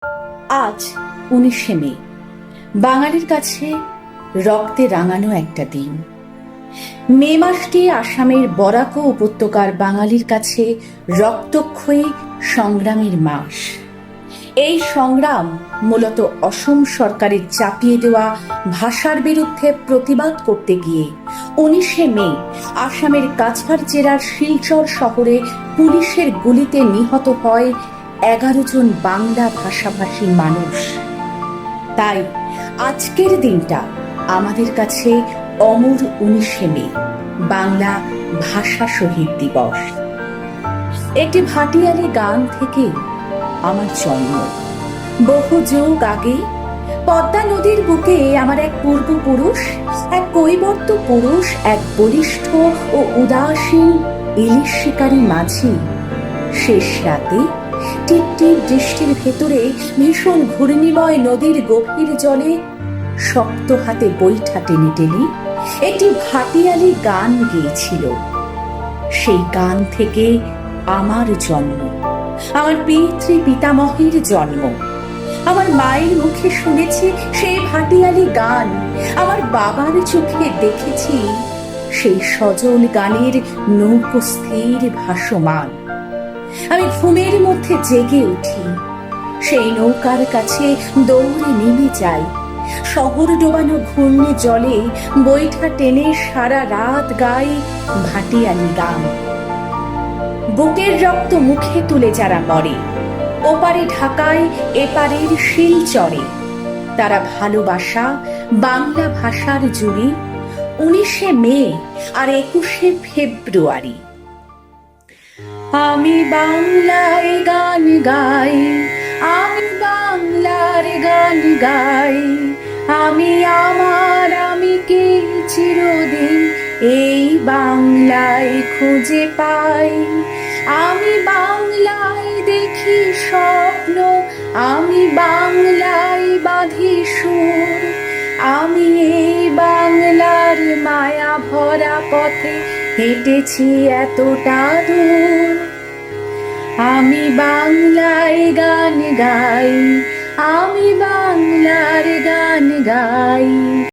আজ 19শে মে, বাঙালির কাছে রক্তে রাঙানো একটা দিন। মে মাসটি আসামের বরাক উপত্যকার বাঙালির কাছে রক্তক্ষয়ী সংগ্রামের মাস। এই সংগ্রাম মূলত অসম সরকারের চাপিয়ে দেওয়া ভাষার বিরুদ্ধে প্রতিবাদ করতে গিয়ে 19শে মে আসামের কাছাড় জেলার শিলচর শহরে পুলিশের গুলিতে নিহত হয় 11 জন বাংলা ভাষাভাষী মানুষ। তাই আজকের দিনটা আমাদের কাছে অমর 19শে মে, বাংলা ভাষা শহীদ দিবস। একটি ভাটিয়ালি গান থেকে আমার জন্ম। বহু যুগ আগে পদ্মা নদীর বুকে আমার এক পূর্বপুরুষ, এক কৈবর্ত পুরুষ, এক বলিষ্ঠ ও উদাসীন ইলিশ শিকারী মাঝি শেষ রাতে টিপটিপ বৃষ্টির ভেতরে ভীষণ ঘূর্ণিময় নদীর গভীর জলে শক্ত হাতে বৈঠা টেনে টেনে একটি ভাটিয়ালি গান গেয়েছিল। সেই গান থেকে আমার জন্ম, আমার পিতৃ পিতামহের জন্ম। আমার মায়ের মুখে শুনেছি সেই ভাটিয়ালি গান, আমার বাবার চোখে দেখেছি সেই সজল গানের নৌকস্থির ভাসমান। আমি ঘুমের মধ্যে জেগে উঠি, সেই নৌকার কাছে দৌড়ে নেমে যাই। শহর ডোবানো ঘূর্ণি জলে বৈঠা টেনে সারা রাত গাই ভাটিয়ালি গান। বুকের রক্ত মুখে তুলে যারা মরে, ওপারে ঢাকায় এপারের শিলচরে, তারা ভালোবাসা বাংলা ভাষার জুড়ি 19শে মে আর 21শে ফেব্রুয়ারি। আমি বাংলায় গান গাই, আমি বাংলার গান গাই, আমি কে চিরদিন এই বাংলায় খুঁজে পাই। আমি বাংলায় দেখি স্বপ্ন, আমি বাংলায় বাঁধি সুর, আমি এই বাংলার মায়া ভরা পথে হেঁটেছি এতটা দূর। আমি বাংলায় গান গাই, আমি বাংলার গান গাই।